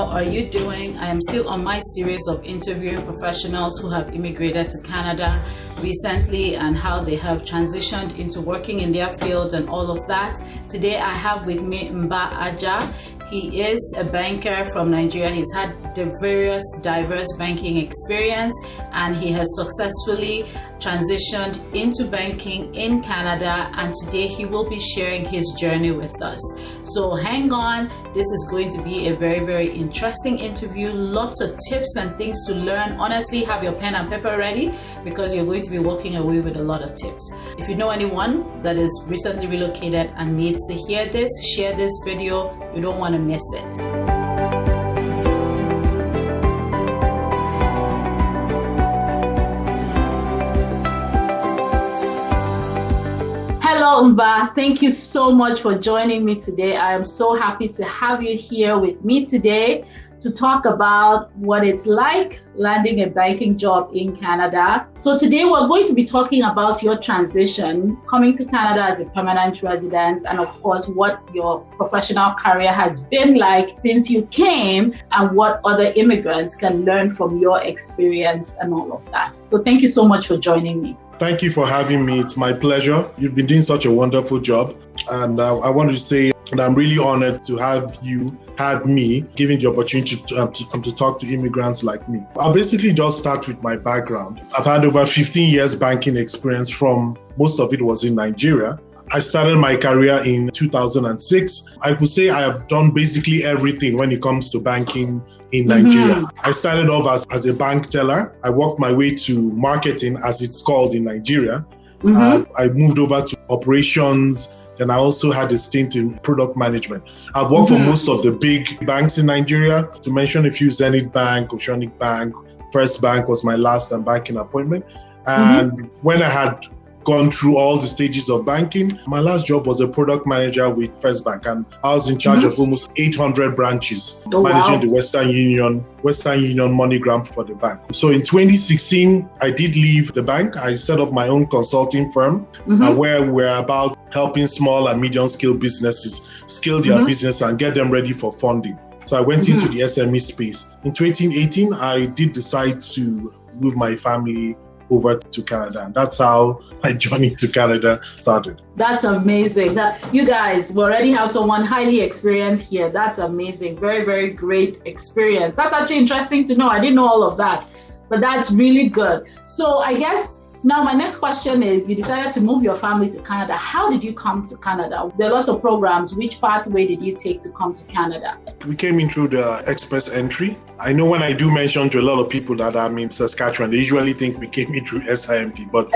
are you doing? I am still on my series of interviewing professionals who have immigrated to Canada recently and how they have transitioned into working in their fields and all of that. Today I have with me Mba Aja. He is a banker from Nigeria. He's had the various diverse banking experience and he has successfully transitioned into banking in Canada, and today he will be sharing his journey with us. So hang on, this is going to be a very interesting interview. Lots of tips and things to learn. Honestly, have your pen and paper ready because you're going to be walking away with a lot of tips. If you know anyone that is recently relocated and needs to hear this, share this video. You don't want to miss it. Hello Mba, thank you so much for joining me today. I am so happy to have you here with me today to talk about what it's like landing a banking job in Canada. So today we're going to be talking about your transition, coming to Canada as a permanent resident, and of course what your professional career has been like since you came and what other immigrants can learn from your experience and all of that. So thank you so much for joining me. Thank you for having me. It's my pleasure. You've been doing such a wonderful job. And I wanted to say that I'm really honored to have me, given the opportunity to talk to immigrants like me. I'll basically just start with my background. I've had over 15 years banking experience, from most of it was in Nigeria. I started my career in 2006. I could say I have done basically everything when it comes to banking in Nigeria. I started off as a bank teller. I worked my way to marketing, as it's called in Nigeria. I moved over to operations. Then I also had a stint in product management. I've worked for most of the big banks in Nigeria. To mention a few: Zenith Bank, Oceanic Bank, First Bank was my last banking appointment. And when I had gone through all the stages of banking, my last job was a product manager with First Bank, and I was in charge of almost 800 branches, managing the Western Union MoneyGram for the bank. So in 2016, I did leave the bank. I set up my own consulting firm where we're about helping small and medium scale businesses scale their business and get them ready for funding. So I went into the SME space. In 2018, I did decide to move my family over to Canada, and that's how my journey to Canada started. That's amazing. That you guys, we already have someone highly experienced here. That's amazing. Very great experience. That's actually interesting to know. I didn't know all of that, but that's really good. So I guess now my next question is, you decided to move your family to Canada. How did you come to Canada? There are lots of programs. Which pathway did you take to come to Canada? We came in through the express entry. I know when I do mention to a lot of people that I'm in Saskatchewan, they usually think we came in through SIMP. But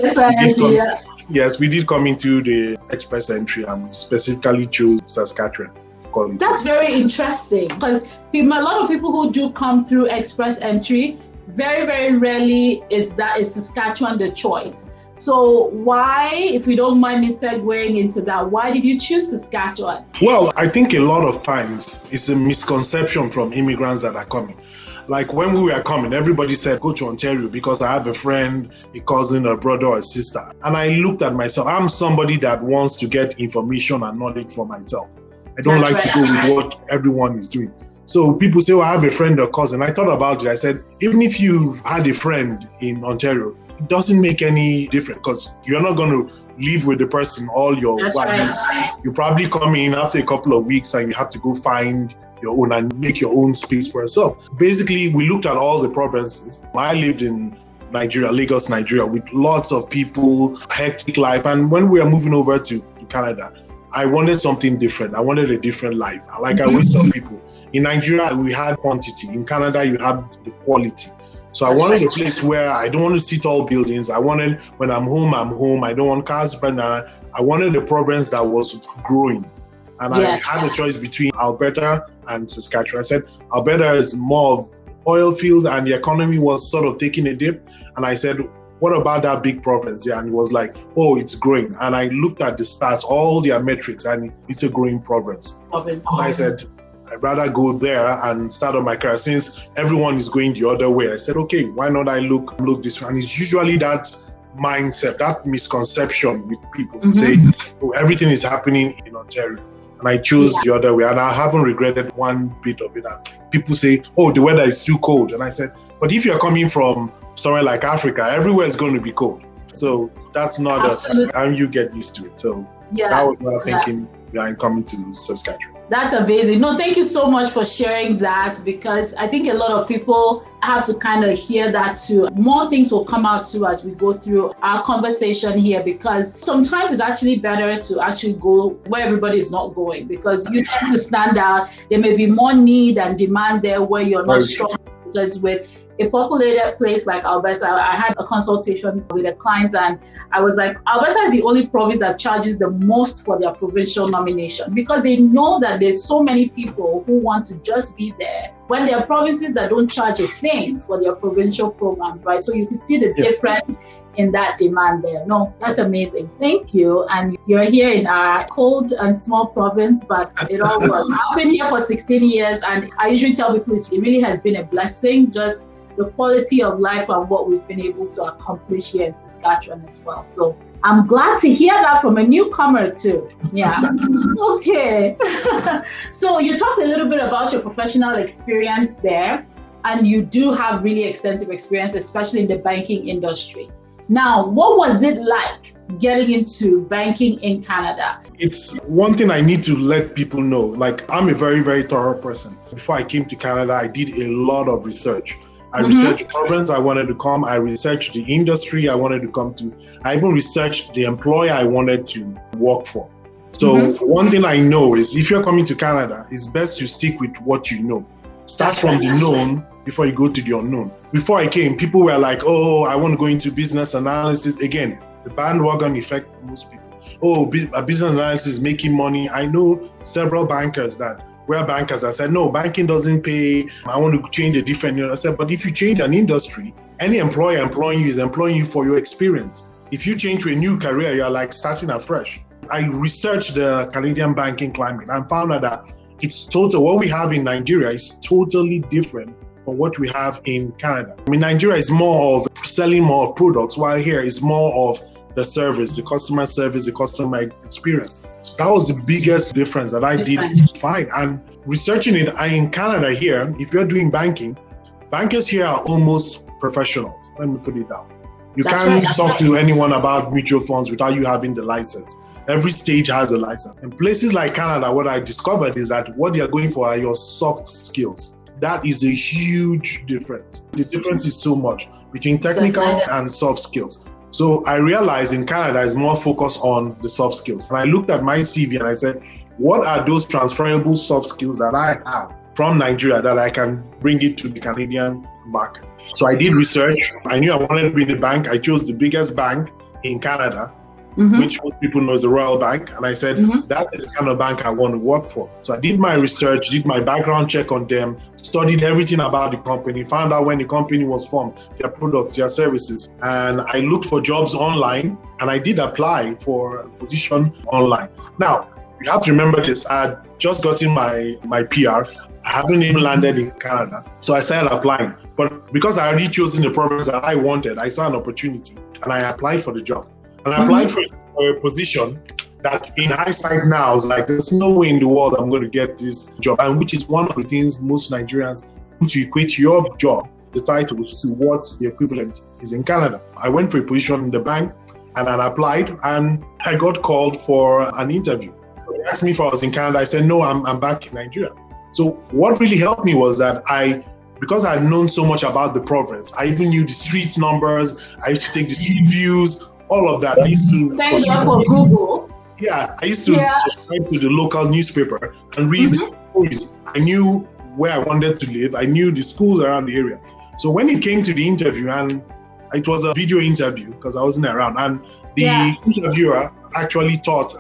yes, we did come into the express entry, and we specifically chose Saskatchewan. That's very interesting, because a lot of people who do come through express entry, very rarely is Saskatchewan the choice. So why, if you don't mind me segueing into that, why did you choose Saskatchewan? Well, I think a lot of times it's a misconception from immigrants that are coming. Like when we were coming, everybody said, go to Ontario because I have a friend, a cousin, a brother or a sister. And I looked at myself. I'm somebody that wants to get information and knowledge for myself. I don't like to go with what everyone is doing. So people say, I have a friend or cousin. I thought about it. I said, even if you've had a friend in Ontario, it doesn't make any difference, because you're not going to live with the person all your life. You probably come in after a couple of weeks and you have to go find your own and make your own space for yourself. Basically, we looked at all the provinces. I lived in Nigeria, Lagos, Nigeria, with lots of people, hectic life. And when we were moving over to Canada, I wanted something different. I wanted a different life. Like I always tell people, in Nigeria, we had quantity. In Canada, you have the quality. So I wanted a place where I don't want to see tall buildings. I wanted, when I'm home. I don't want cars burning around. I wanted a province that was growing. And I had a choice between Alberta and Saskatchewan. I said, Alberta is more of oil field and the economy was sort of taking a dip. And I said, what about that big province? And it was like, oh, it's growing. And I looked at the stats, all their metrics, and it's a growing province. So I said, I'd rather go there and start on my career since everyone is going the other way. I said, okay, why not I look this way? And it's usually that mindset, that misconception with people say, oh, everything is happening in Ontario. And I chose the other way, and I haven't regretted one bit of it. And people say, oh, the weather is too cold. And I said, but if you're coming from somewhere like Africa, everywhere is going to be cold. So that's not Absolutely. And you get used to it. So that was my thinking behind coming to Saskatchewan. That's amazing. No, thank you so much for sharing that, because I think a lot of people have to kind of hear that too. More things will come out too as we go through our conversation here, because sometimes it's actually better to actually go where everybody's not going, because you tend to stand out. There may be more need and demand there where you're not strong, because with a populated place like Alberta, I had a consultation with a client and I was like, Alberta is the only province that charges the most for their provincial nomination, because they know that there's so many people who want to just be there when there are provinces that don't charge a thing for their provincial programs, right? So you can see the difference in that demand there. No, that's amazing. Thank you. And you're here in our cold and small province, but it all works. I've been here for 16 years and I usually tell people it really has been a blessing, just the quality of life and what we've been able to accomplish here in Saskatchewan as well. So I'm glad to hear that from a newcomer too. Yeah. Okay. So you talked a little bit about your professional experience there, and you do have really extensive experience, especially in the banking industry. Now, what was it like getting into banking in Canada? It's one thing I need to let people know. Like, I'm a very, very thorough person. Before I came to Canada, I did a lot of research. I researched the province I wanted to come. I researched the industry I wanted to come to. I even researched the employer I wanted to work for. So one thing I know is if you're coming to Canada, it's best to stick with what you know. Start from the known before you go to the unknown. Before I came, people were like, oh, I want to go into business analysis. Again, the bandwagon effect most people. Oh, a business analysis is making money. I know several bankers that were bankers. I said, no, banking doesn't pay. I want to change a different. I said, but if you change an industry, any employer employing you is employing you for your experience. If you change to a new career, you're like starting afresh. I researched the Canadian banking climate and found out that it's total. What we have in Nigeria is totally different from what we have in Canada. I mean, Nigeria is more of selling more products, while here is more of the service, the customer service, the customer experience. That was the biggest difference that I did find. And researching it in Canada here, if you're doing banking, bankers here are almost professionals. Let me put it down. You can't talk to anyone about mutual funds without you having the license. Every stage has a license. In places like Canada, what I discovered is that what you're going for are your soft skills. That is a huge difference. The difference is so much between technical and soft skills. So I realized in Canada is more focused on the soft skills. And I looked at my CV and I said, what are those transferable soft skills that I have from Nigeria that I can bring it to the Canadian market? So I did research. I knew I wanted to be in the bank. I chose the biggest bank in Canada, which most people know is the Royal Bank. And I said, that is the kind of bank I want to work for. So I did my research, did my background check on them, studied everything about the company, found out when the company was formed, their products, their services. And I looked for jobs online and I did apply for a position online. Now, you have to remember this. I had just gotten my PR. I haven't even landed in Canada. So I started applying. But because I already chosen the province that I wanted, I saw an opportunity and I applied for the job. And I applied for a position that in hindsight now is like, there's no way in the world I'm going to get this job. And which is one of the things most Nigerians do to equate your job, the titles, to what the equivalent is in Canada. I went for a position in the bank and I applied and I got called for an interview. So they asked me if I was in Canada. I said, no, I'm back in Nigeria. So what really helped me was that because I had known so much about the province, I even knew the street numbers. I used to take the street views, all of that. I used to for Google. Yeah, I used to subscribe to the local newspaper and read stories. I knew where I wanted to live. I knew the schools around the area. So when it came to the interview, and it was a video interview because I wasn't around, and the interviewer actually thought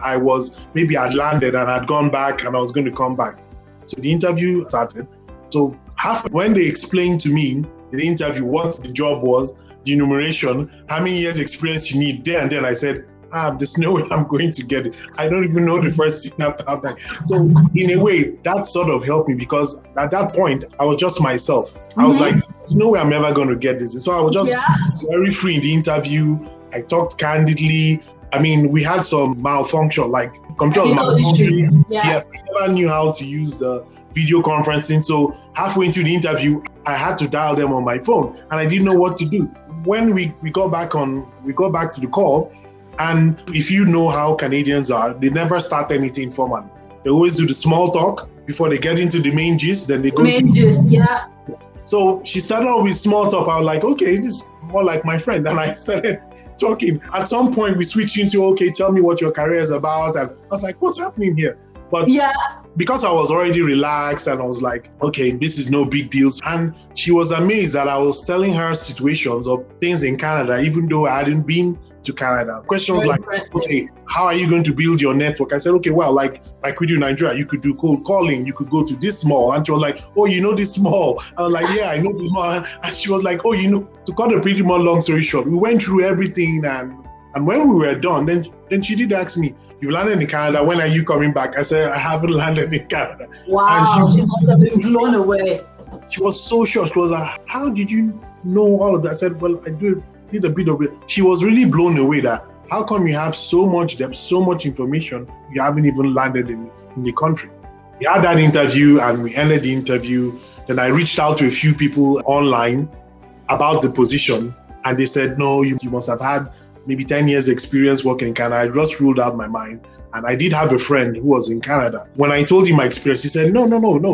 maybe I'd landed and I'd gone back and I was going to come back. So the interview started. So when they explained to me in the interview what the job was, the enumeration, how many years experience you need there and then, I said, there's no way I'm going to get it. I don't even know the first thing about that. So in a way, that sort of helped me because at that point, I was just myself. I was like, there's no way I'm ever going to get this. So I was just very free in the interview. I talked candidly. I mean, we had some malfunction, like computer was Technical issues. malfunctioning. Yeah. Yes, I never knew how to use the video conferencing. So halfway into the interview, I had to dial them on my phone, and I didn't know what to do. When we got back to the call, and if you know how Canadians are, they never start anything formally. They always do the small talk before they get into the main gist. Then they go main gist. Yeah. So she started off with small talk. I was like, okay, this is more like my friend. And I started talking. At some point, we switched into, okay, tell me what your career is about. And I was like, what's happening here? But yeah, because I was already relaxed and I was like, okay, this is no big deal. And she was amazed that I was telling her situations of things in Canada, even though I hadn't been to Canada. Questions like, okay, how are you going to build your network? I said, okay, well, like we do in Nigeria, you could do cold calling, you could go to this mall. And she was like, oh, you know this mall? I was like, yeah, I know this mall. And she was like, oh, you know, to cut a pretty much long story short, we went through everything. And when we were done, then she did ask me, you landed in Canada, when are you coming back? I said, I haven't landed in Canada. Wow, and she must have been blown away. She was so shocked. She was like, how did you know all of that? I said, well, I did a bit of it. She was really blown away that how come you have so much depth, so much information, you haven't even landed in the country. We had that interview and we ended the interview. Then I reached out to a few people online about the position, and they said, no, you must have had maybe 10 years experience working in Canada. I just ruled out my mind. And I did have a friend who was in Canada. When I told him my experience, he said, no,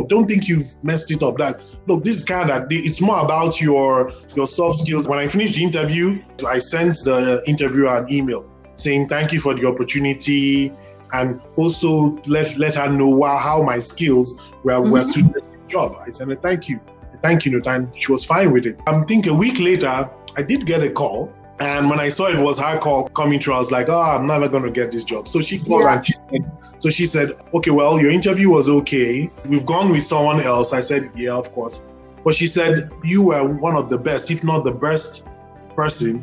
don't think you've messed it up. That, look, this is Canada. It's more about your soft skills. When I finished the interview, I sent the interviewer an email saying, thank you for the opportunity. And also let her know how my skills were suited to the job. I said, thank you. And she was fine with it. I think a week later, I did get a call. And when I saw it was her call coming through, I was like, oh, I'm never going to get this job. So she called and she said, okay, well, your interview was okay. We've gone with someone else. I said, yeah, of course. But she said, you were one of the best, if not the best person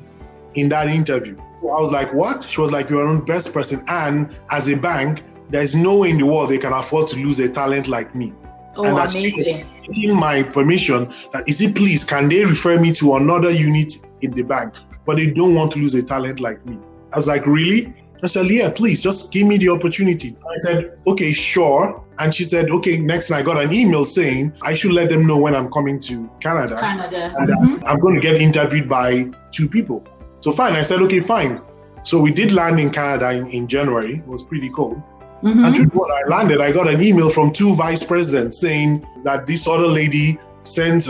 in that interview. So I was like, what? She was like, you're the best person. And as a bank, there's no way in the world they can afford to lose a talent like me. Oh, and amazing. Taking my permission, that is it, please, can they refer me to another unit in the bank? But they don't want to lose a talent like me. I was like, really? I said, yeah, please, just give me the opportunity. I said, okay, sure. And she said, okay, next I got an email saying I should let them know when I'm coming to Canada. And I'm going to get interviewed by 2 people. So fine. I said, okay, fine. So we did land in Canada in January. It was pretty cold. And when I landed, I got an email from 2 vice presidents saying that this other lady sent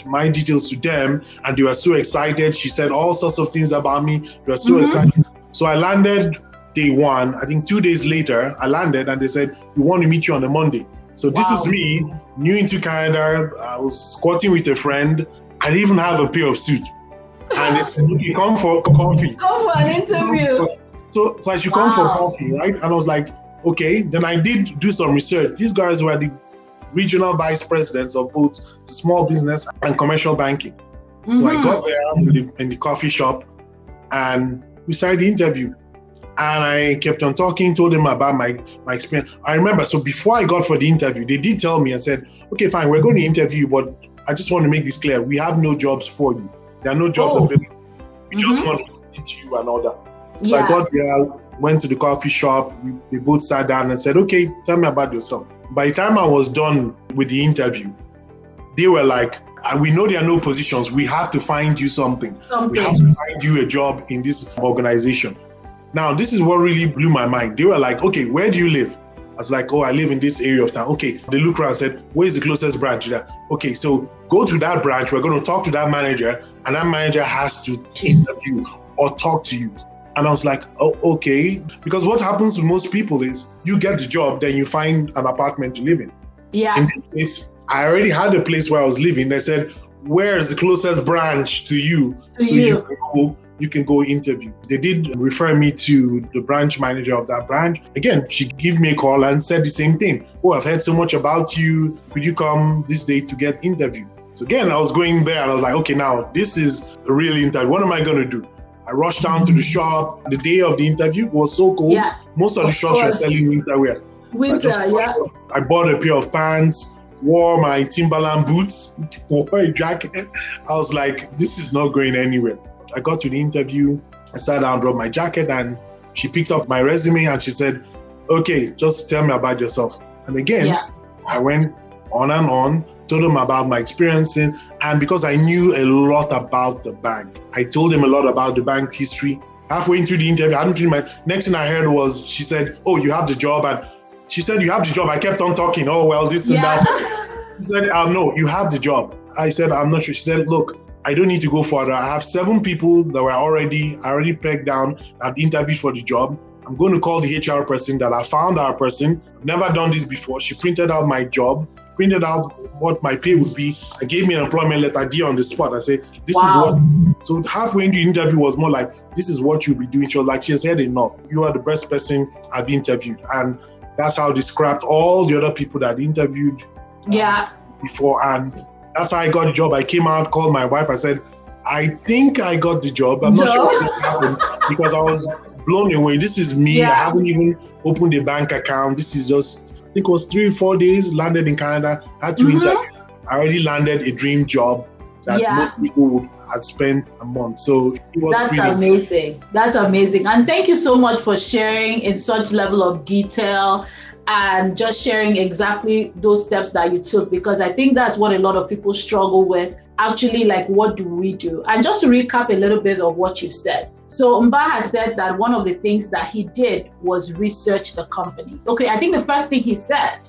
my details to them, and they were so excited. She said all sorts of things about me. They were so excited. So I landed day 1. I think 2 days later, I landed and they said, we want to meet you on a Monday. So this is me, new into Canada. I was squatting with a friend. I didn't even have a pair of suit. And they said, okay, come for coffee. Come for an interview. So I should come for coffee, right? And I was like, okay. Then I did do some research. These guys were the regional vice presidents of both small business and commercial banking. So I got there in the coffee shop and we started the interview. And I kept on talking, told them about my experience. I remember, so before I got for the interview, they did tell me and said, okay, fine, we're going to interview you, but I just want to make this clear. We have no jobs for you. There are no jobs available. We just want to teach you and all that. So I got there, went to the coffee shop. We both sat down and said, okay, tell me about yourself. By the time I was done with the interview, they were like, we know there are no positions. We have to find you something. We have to find you a job in this organization. Now, this is what really blew my mind. They were like, okay, where do you live? I was like, oh, I live in this area of town. Okay. They looked around and said, where's the closest branch there? Okay, so go to that branch. We're going to talk to that manager, and that manager has to interview or talk to you. And I was like, oh, okay. Because what happens to most people is you get the job, then you find an apartment to live in. Yeah. In this case, I already had a place where I was living. They said, where is the closest branch to you? You can go interview. They did refer me to the branch manager of that branch. Again, she gave me a call and said the same thing. Oh, I've heard so much about you. Could you come this day to get interviewed? So again, I was going there and I was like, okay, now this is a real interview. What am I going to do? I rushed down to the shop. The day of the interview was so cold. Yeah, most of the shops were selling winter wear. I bought a pair of pants, wore my Timberland boots, wore a jacket. I was like, this is not going anywhere. I got to the interview. I sat down, dropped my jacket, and She picked up my resume and she said, okay, just tell me about yourself. And again, I went on and on, told them about my experiencing. And because I knew a lot about the bank, I told them a lot about the bank history. Halfway into the interview, I hadn't finished my, next thing I heard was, she said, oh, you have the job. And she said, you have the job. I kept on talking. Oh, well, this and that. She said, no, you have the job. I said, I'm not sure. She said, look, I don't need to go further. I have 7 people that were already pegged down, that interviewed for the job. I'm going to call the HR person that I found our person. I've never done this before. She printed out my job, printed out what my pay would be, and gave me an employment letter deal on the spot. I said, this is what. So halfway into the interview was more like, this is what you'll be doing. She was like, she has said enough. You are the best person I've interviewed. And that's how they scrapped all the other people that interviewed before. And that's how I got the job. I came out, called my wife. I said, I think I got the job. I'm not sure what this happened because I was blown away. This is me. I haven't even opened a bank account. This is just, I think it was 3 or 4 days, landed in Canada, had to interview. I already landed a dream job that most people would have spent a month. So it was amazing. That's amazing. And thank you so much for sharing in such level of detail and just sharing exactly those steps that you took, because I think that's what a lot of people struggle with. Actually, like, what do we do? And just to recap a little bit of what you've said. So Mba has said that one of the things that he did was research the company. Okay, I think the first thing he said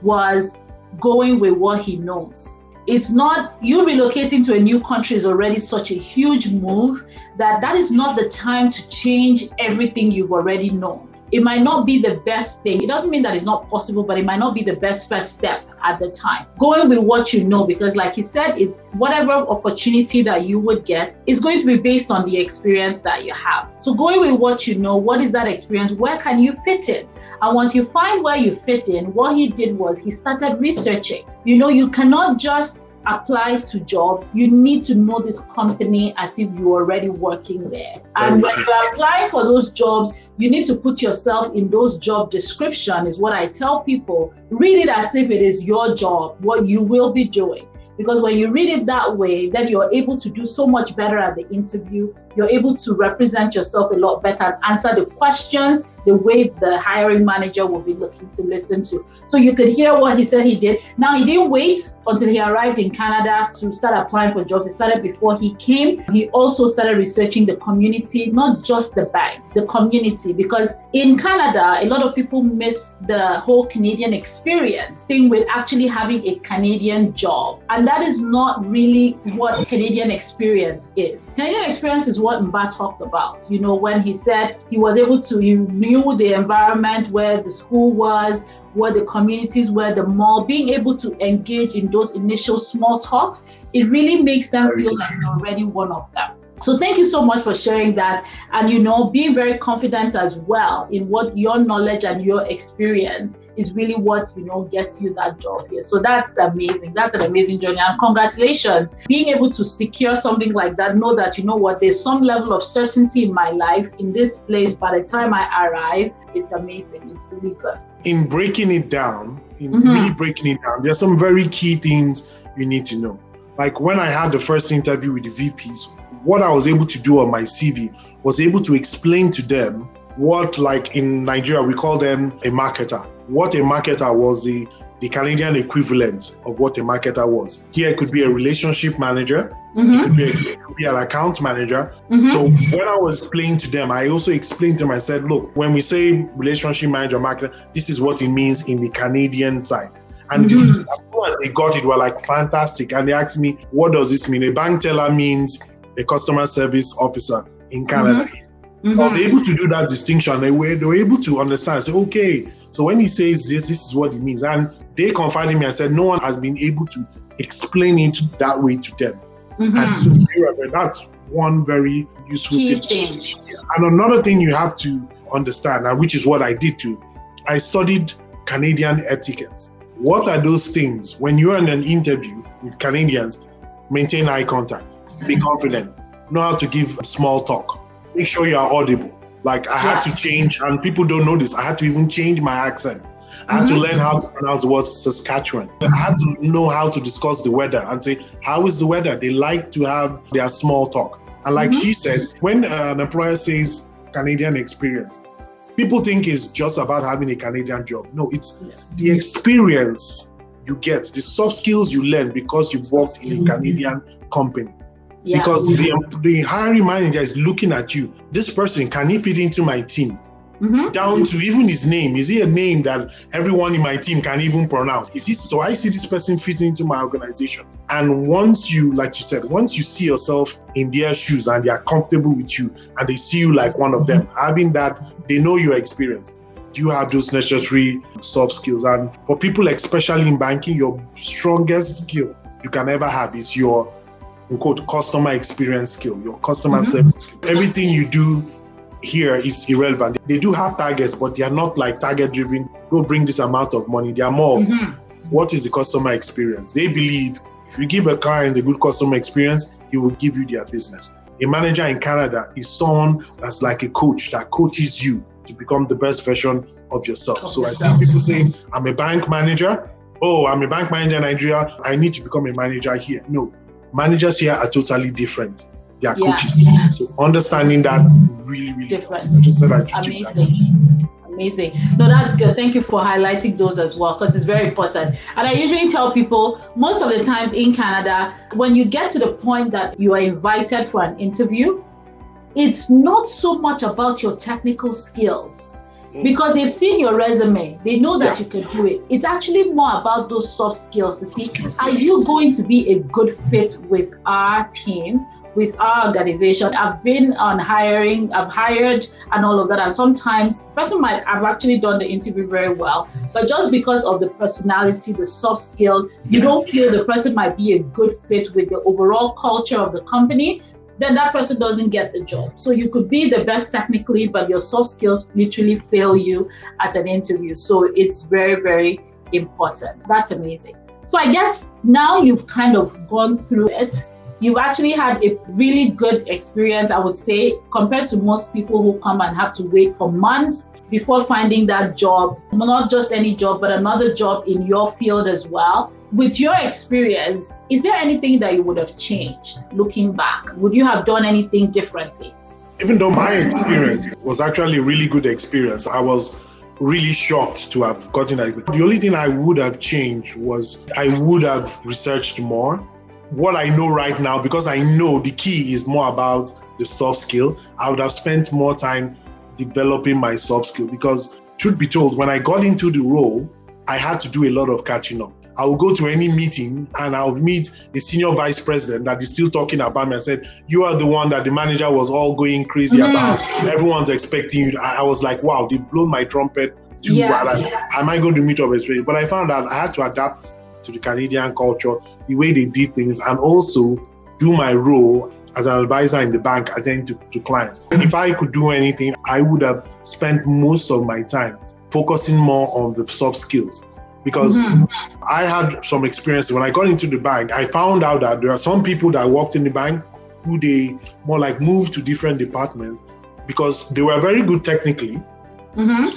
was going with what he knows. It's not, you relocating to a new country is already such a huge move that is not the time to change everything you've already known. It might not be the best thing. It doesn't mean that it's not possible, but it might not be the best first step at the time. Going with what you know, because like he said, it's whatever opportunity that you would get is going to be based on the experience that you have. So going with what you know, what is that experience? Where can you fit in? And once you find where you fit in, what he did was he started researching. You know, you cannot just apply to jobs. You need to know this company as if you're already working there. And when you apply for those jobs, you need to put yourself in those job description, is what I tell people. Read it as if it is your job, what you will be doing. Because when you read it that way, then you're able to do so much better at the interview. You're able to represent yourself a lot better and answer the questions the way the hiring manager will be looking to listen to. So you could hear what he said he did. Now, he didn't wait until he arrived in Canada to start applying for jobs. He started before he came. He also started researching the community, not just the bank, the community. Because in Canada, a lot of people miss the whole Canadian experience thing with actually having a Canadian job. And that is not really what Canadian experience is. Canadian experience is what Mba talked about. You know, when he said he was able to, he knew the environment where the school was, where the communities were, the mall, being able to engage in those initial small talks, it really makes them feel like you're already one of them. So thank you so much for sharing that. And, you know, being very confident as well in what your knowledge and your experience is really what, you know, gets you that job here. So that's amazing. That's an amazing journey. And congratulations. Being able to secure something like that, know that, you know what, there's some level of certainty in my life in this place. By the time I arrive, it's amazing. It's really good. In breaking it down, really breaking it down, there's some very key things you need to know. Like when I had the first interview with the VPs, what I was able to do on my CV was able to explain to them what, like in Nigeria, we call them a marketer. What a marketer was, the Canadian equivalent of what a marketer was. Here it could be a relationship manager, it could be an account manager. So when I was explaining to them, I also explained to them, I said, look, when we say relationship manager, marketer, this is what it means in the Canadian side. And as soon as they got it, were like, fantastic. And they asked me, what does this mean? A bank teller means a customer service officer in Canada. I was able to do that distinction. They were able to understand. I said, okay, so when he says this is what it means. And they confided in me and said, no one has been able to explain it that way to them. And so that's one very useful tip. And another thing you have to understand, and which is what I did too, I studied Canadian etiquette. What are those things? When you're in an interview with Canadians, maintain eye contact, be confident, know how to give small talk, make sure you are audible. Like I had to change, and people don't know this, I had to even change my accent. I had to learn how to pronounce the word Saskatchewan. I had to know how to discuss the weather and say, how is the weather? They like to have their small talk. And like she said, when an employer says, Canadian experience. People think it's just about having a Canadian job. No, it's the experience you get, the soft skills you learn because you've worked in a Canadian company. Yeah. Because the hiring manager is looking at you. This person, can he fit into my team? Down to even his name. Is he a name that everyone in my team can even pronounce? So I see this person fitting into my organization. And once you, like you said, once you see yourself in their shoes and they are comfortable with you and they see you like one of them, having that, they know your experience. You have those necessary soft skills. And for people, especially in banking, your strongest skill you can ever have is your, quote, customer experience skill, your customer service skill. Everything you do here is irrelevant. They do have targets, but they are not like target driven. Go bring this amount of money. They are more, what is the customer experience? They believe if you give a client a good customer experience, he will give you their business. A manager in Canada is someone that's like a coach that coaches you to become the best version of yourself. So I see people saying, I'm a bank manager. Oh, I'm a bank manager in Nigeria. I need to become a manager here. No, managers here are totally different. They are coaches. So understanding that really different. Amazing. No, that's good. Thank you for highlighting those as well, because it's very important. And I usually tell people, most of the times in Canada, when you get to the point that you are invited for an interview, it's not so much about your technical skills, because they've seen your resume. They know that you can do it. It's actually more about those soft skills to see, are you going to be a good fit with our team, with our organization? I've been on hiring, I've hired and all of that. And sometimes the person might have actually done the interview very well, but just because of the personality, the soft skill, you don't feel the person might be a good fit with the overall culture of the company, then that person doesn't get the job. So you could be the best technically, but your soft skills literally fail you at an interview. So it's very, very important. That's amazing. So I guess now you've kind of gone through it. You've actually had a really good experience, I would say, compared to most people who come and have to wait for months before finding that job, not just any job, but another job in your field as well. With your experience, is there anything that you would have changed looking back? Would you have done anything differently? Even though my experience was actually a really good experience, I was really shocked to have gotten that. The only thing I would have changed was I would have researched more. What I know right now, because I know the key is more about the soft skill, I would have spent more time developing my soft skill, because truth be told, when I got into the role, I had to do a lot of catching up. I will go to any meeting and I'll meet the senior vice president that is still talking about me and said, you are the one that the manager was all going crazy about. Everyone's expecting you. I was like, wow, they've blown my trumpet too well. Am I going to meet up with? But I found out I had to adapt to the Canadian culture, the way they did things, and also do my role as an advisor in the bank, attending to clients. And if I could do anything, I would have spent most of my time focusing more on the soft skills. Because I had some experience when I got into the bank. I found out that there are some people that worked in the bank who they more like moved to different departments because they were very good technically,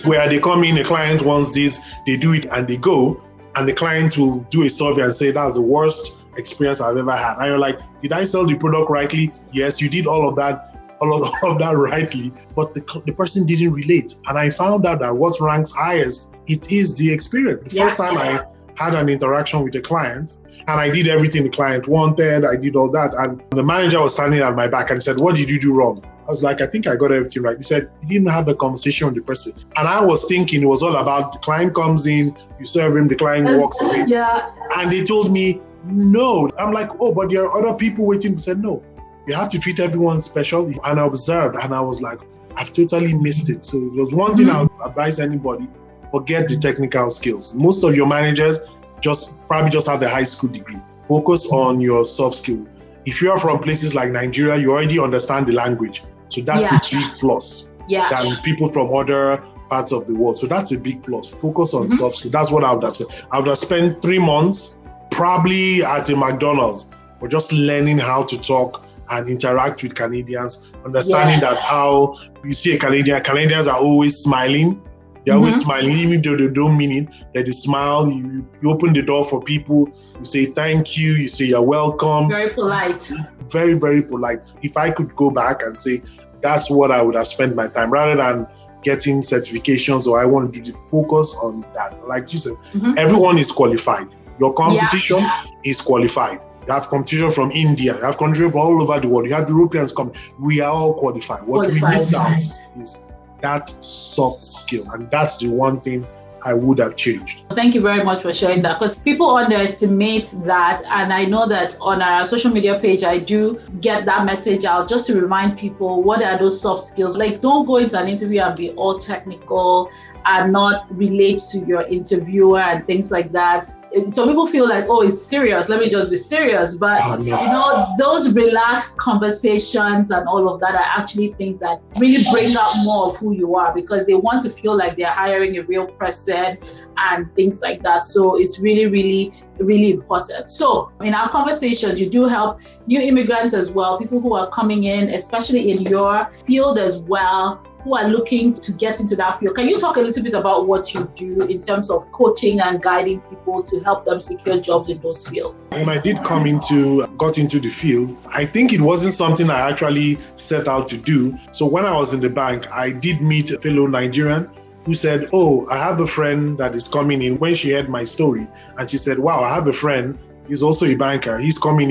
where they come in, the client wants this, they do it and they go, and the client will do a survey and say, that's the worst experience I've ever had. And you're like, did I sell the product rightly? Yes, you did all of that rightly, but the person didn't relate. And I found out that what ranks highest, it is the experience. The first time I had an interaction with the client and I did everything the client wanted, I did all that. And the manager was standing at my back and said, what did you do wrong? I was like, I think I got everything right. He said, you didn't have a conversation with the person. And I was thinking it was all about the client comes in, you serve him, the client walks away. And they told me, no. I'm like, oh, but there are other people waiting. He said, no. You have to treat everyone special. And I observed and I was like, I've totally missed it. So it was one thing I would advise anybody, forget the technical skills. Most of your managers probably just have a high school degree. Focus on your soft skill. If you're from places like Nigeria, you already understand the language. So that's a big plus than people from other parts of the world. So that's a big plus. Focus on soft skill. That's what I would have said. I would have spent 3 months probably at a McDonald's for just learning how to talk and interact with Canadians, understanding that how you see a Canadians are always smiling. They're always smiling, even though they don't mean it, that they smile, you open the door for people, you say thank you, you say you're welcome. Very polite. Very, very polite. If I could go back and say that's what I would have spent my time rather than getting certifications, or I want to do the focus on that. Like you said, everyone is qualified. Your competition is qualified. You have competition from India, you have competition from all over the world, you have Europeans coming. We are all qualified. What we miss out is that soft skill, and that's the one thing I would have changed. Thank you very much for sharing that, because people underestimate that, and I know that on our social media page I do get that message out just to remind people what are those soft skills. Like, don't go into an interview and be all technical and not relate to your interviewer and things like that. Some people feel like, oh, it's serious, let me just be serious. But you know, those relaxed conversations and all of that are actually things that really bring out more of who you are, because they want to feel like they're hiring a real person and things like that. So it's really, really, really important. So in our conversations, you do help new immigrants as well, people who are coming in, especially in your field as well, who are looking to get into that field. Can you talk a little bit about what you do in terms of coaching and guiding people to help them secure jobs in those fields? When I did got into the field, I think it wasn't something I actually set out to do. So when I was in the bank, I did meet a fellow Nigerian who said, oh, I have a friend that is coming in. When she heard my story, and she said, wow, I have a friend, he's also a banker. He's coming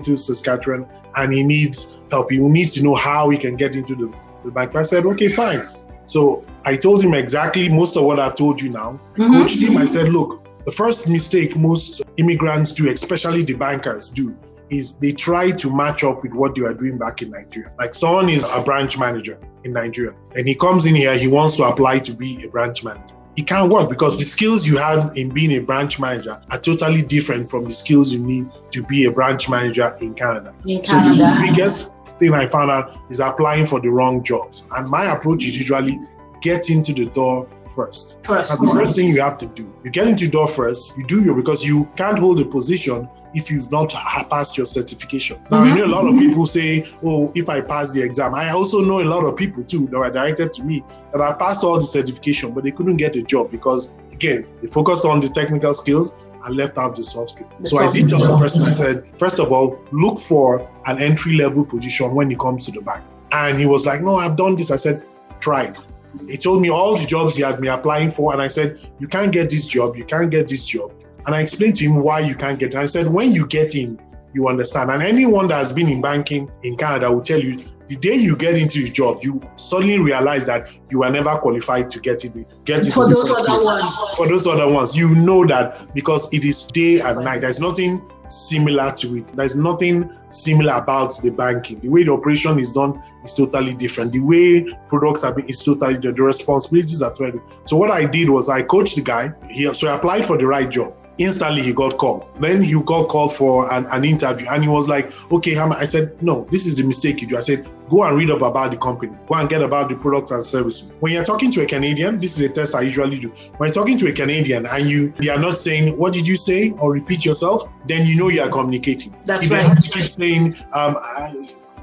to Saskatchewan, and he needs help. He needs to know how he can get into the bank. I said, okay, fine. So I told him exactly most of what I've told you now. I coached him. I said, look, the first mistake most immigrants do, especially the bankers do, is they try to match up with what they are doing back in Nigeria. Like, someone is a branch manager in Nigeria, and he comes in here, he wants to apply to be a branch manager. It can't work, because the skills you have in being a branch manager are totally different from the skills you need to be a branch manager in Canada. So the biggest thing I found out is applying for the wrong jobs. And my approach is usually get into the door first. That's the first thing you have to do. You get into the door first, because you can't hold a position if you've not passed your certification. Now, I know a lot of people say, oh, if I pass the exam. I also know a lot of people too that were directed to me that I passed all the certification, but they couldn't get a job because, again, they focused on the technical skills and left out the soft skills. So I did tell the person, I said, first of all, look for an entry-level position when it comes to the bank. And he was like, no, I've done this. I said, try it. He told me all the jobs he had been applying for, and I said, you can't get this job, you can't get this job. And I explained to him why you can't get it. And I said, when you get in, you understand. And anyone that has been in banking in Canada will tell you, the day you get into the job, you suddenly realize that you are never qualified to get it. For those other ones. For those other ones, you know that because it is day and night. There's nothing similar to it. There's nothing similar about the banking. The way the operation is done is totally different. The way products are being is totally different. The responsibilities are totally different. So what I did was I coached the guy. So I applied for the right job. Instantly he got called. Then he got called for an interview, and he was like, okay, I said, no, this is the mistake you do. I said, go and read up about the company. Go and get about the products and services. When you're talking to a Canadian, this is a test I usually do. When you're talking to a Canadian and they are not saying, what did you say? Or repeat yourself, then you know you are communicating. That's if right. They have to keep saying,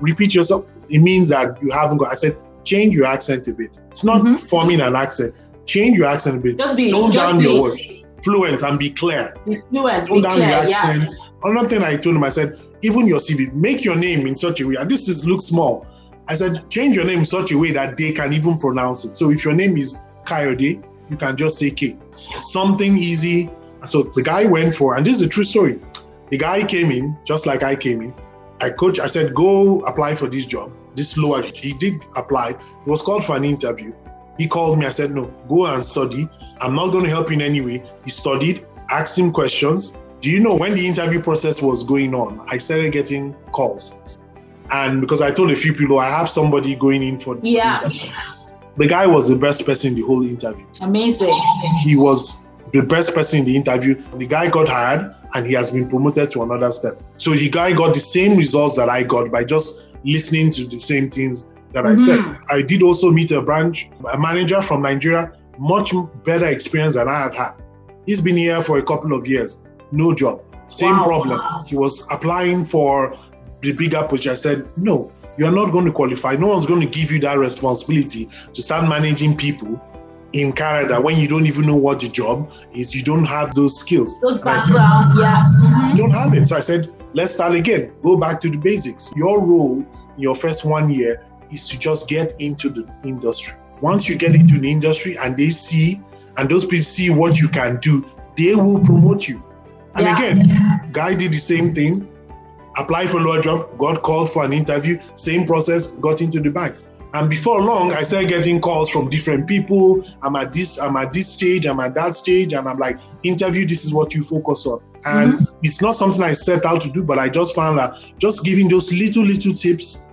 repeat yourself, it means that you haven't got. I said, change your accent a bit. It's not forming an accent. Change your accent a bit. Tone down your words. Fluent and be clear. Be fluent, Tone down your accent. Another thing I told him, I said, even your CV, make your name in such a way, and this looks small. I said, change your name in such a way that they can even pronounce it. So if your name is Coyote, you can just say K. Something easy. So the guy went for, and this is a true story. The guy came in, just like I came in. I said, go apply for this job, this lower. He did apply. He was called for an interview. He called me. I said, no, go and study. I'm not going to help you in any way. He studied, asked him questions. Do you know when the interview process was going on, I started getting calls. And because I told a few people, I have somebody going in for the interview. The guy was the best person in the whole interview. Amazing. He was the best person in the interview. The guy got hired and he has been promoted to another step. So the guy got the same results that I got by just listening to the same things that I said. I did also meet a manager from Nigeria, much better experience than I have had. He's been here for a couple of years, no job, same problem. He was applying for the bigger position. I said, no, you're not going to qualify. No one's going to give you that responsibility to start managing people in Canada when you don't even know what the job is. You don't have those skills. Those background, You don't have it. So I said, let's start again. Go back to the basics. Your role in your first 1 year is to just get into the industry. Once you get into the industry and they see, and those people see what you can do, they will promote you. And again, Guy did the same thing, applied for a lower job, got called for an interview, same process, got into the bank. And before long, I started getting calls from different people. I'm at this stage, I'm at that stage, and I'm like, interview, this is what you focus on. And it's not something I set out to do, but I just found that just giving those little tips,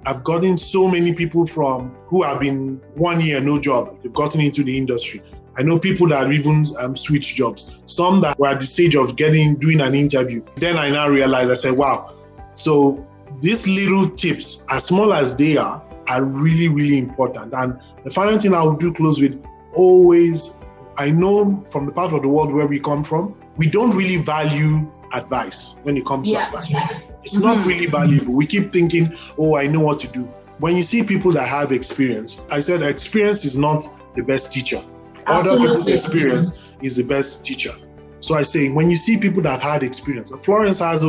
I've gotten so many people from who have been 1 year, no job, they've gotten into the industry. I know people that have even switched jobs, some that were at the stage of doing an interview. Then I now realized, I said, wow. So these little tips, as small as they are really, really important. And the final thing I would do close with, always, I know from the part of the world where we come from, we don't really value advice when it comes to advice. It's not really valuable. We keep thinking, oh, I know what to do. When you see people that have experience, I said experience is not the best teacher. Other people's experience is the best teacher. So I say, when you see people that have had experience, Florence has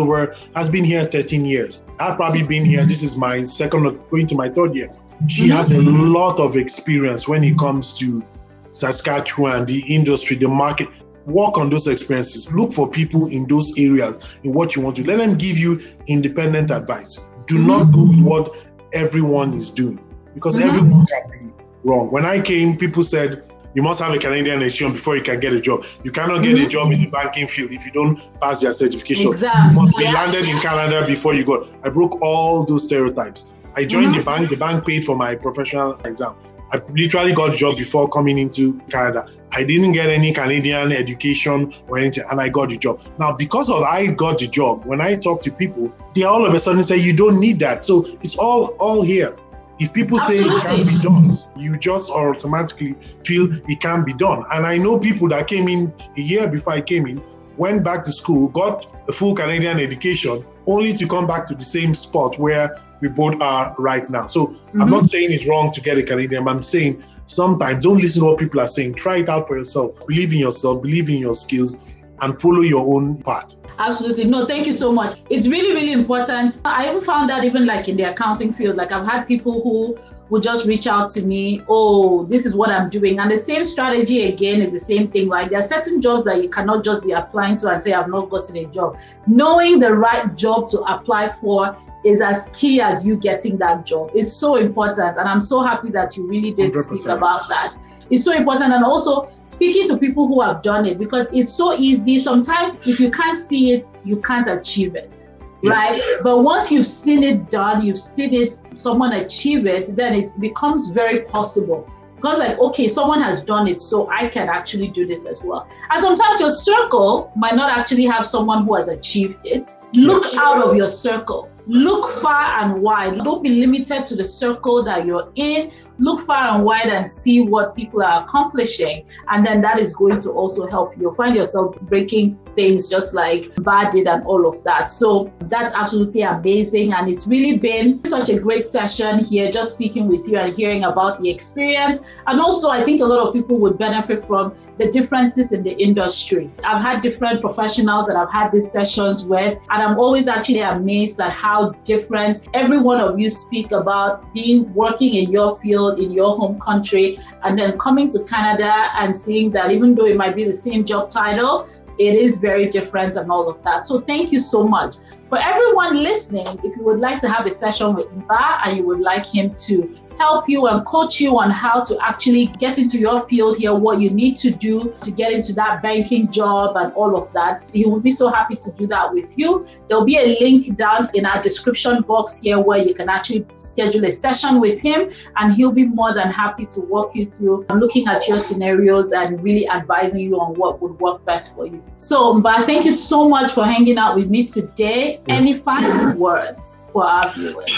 been here 13 years. I've probably been here, this is my second, going to my third year. She has a lot of experience when it comes to Saskatchewan, the industry, the market. Work on those experiences. Look for people in those areas, in what you want to. Let them give you independent advice. Do not go with what everyone is doing, because everyone can be wrong. When I came, people said, you must have a Canadian education before you can get a job. You cannot get a job in the banking field if you don't pass your certification. Exactly. You must be landed in Canada before you go. I broke all those stereotypes. I joined the bank. The bank paid for my professional exam. I literally got a job before coming into Canada. I didn't get any Canadian education or anything, and I got the job. Now, because of I got the job, when I talk to people, they all of a sudden say, you don't need that. So it's all here. If people say it can't be done, you just automatically feel it can't be done. And I know people that came in a year before I came in, went back to school, got a full Canadian education, only to come back to the same spot where we both are right now. So I'm not saying it's wrong to get a Canadian, but I'm saying sometimes don't listen to what people are saying. Try it out for yourself. Believe in yourself, believe in your skills, and follow your own path. Absolutely. No, thank you so much. It's really, really important. I even found that even like in the accounting field, like I've had people who would just reach out to me, oh, this is what I'm doing. And the same strategy again is the same thing. Like there are certain jobs that you cannot just be applying to and say, I've not gotten a job. Knowing the right job to apply for is as key as you getting that job. It's so important. And I'm so happy that you really did 100%. Speak about that. It's so important. And also speaking to people who have done it, because it's so easy. Sometimes if you can't see it, you can't achieve it, right? But once you've seen it done, you've seen it, someone achieve it, then it becomes very possible. Because like, okay, someone has done it, so I can actually do this as well. And sometimes your circle might not actually have someone who has achieved it. Look out of your circle. Look far and wide. Don't be limited to the circle that you're in. Look far and wide and see what people are accomplishing. And then that is going to also help you. You'll find yourself breaking things just like Mba did and all of that. So that's absolutely amazing. And it's really been such a great session here, just speaking with you and hearing about the experience. And also, I think a lot of people would benefit from the differences in the industry. I've had different professionals that I've had these sessions with, and I'm always actually amazed at how different every one of you speak about working in your field, in your home country, and then coming to Canada and seeing that even though it might be the same job title, it is very different and all of that. So thank you so much. For everyone listening, if you would like to have a session with Mba and you would like him to help you and coach you on how to actually get into your field here, what you need to do to get into that banking job and all of that, he will be so happy to do that with you. There'll be a link down in our description box here where you can actually schedule a session with him, and he'll be more than happy to walk you through looking at your scenarios and really advising you on what would work best for you. So Mba, thank you so much for hanging out with me today. Any final words for our viewers?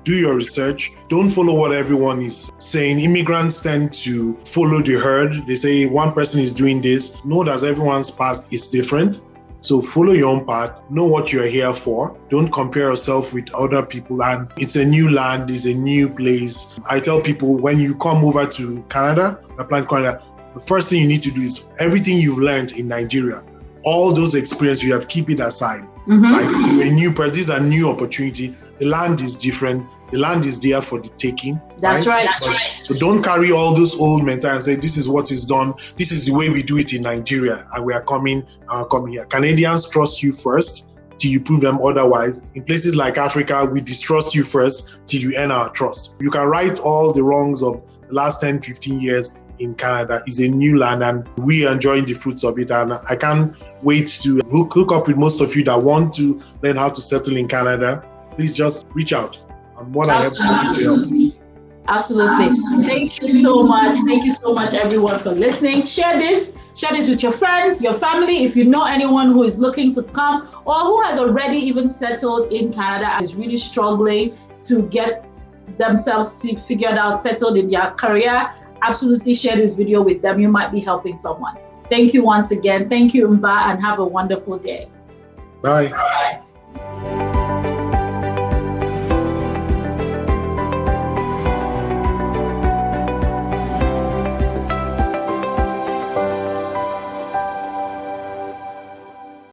Do your research. Don't follow what everyone is saying. Immigrants tend to follow the herd. They say one person is doing this. Know that everyone's path is different. So follow your own path. Know what you're here for. Don't compare yourself with other people. And it's a new land, it's a new place. I tell people when you come over to Canada, apply to Canada, the first thing you need to do is everything you've learned in Nigeria, all those experiences you have, keep it aside. Like you're a new person, this is a new opportunity. The land is different. The land is there for the taking. That's right. That's right. So don't carry all those old mentality and say, this is what is done. This is the way we do it in Nigeria. And we are coming here. Canadians trust you first till you prove them otherwise. In places like Africa, we distrust you first till you earn our trust. You can right all the wrongs of the last 10, 15 years in Canada. It's a new land and we are enjoying the fruits of it. And I can't wait to hook up with most of you that want to learn how to settle in Canada. Please just reach out. I'm more than happy to help. Absolutely. Thank you so much. Thank you so much, everyone, for listening. Share this with your friends, your family. If you know anyone who is looking to come or who has already even settled in Canada and is really struggling to get themselves figured out, settled in their career, absolutely share this video with them. You might be helping someone. Thank you once again. Thank you, Mba, and have a wonderful day. Bye.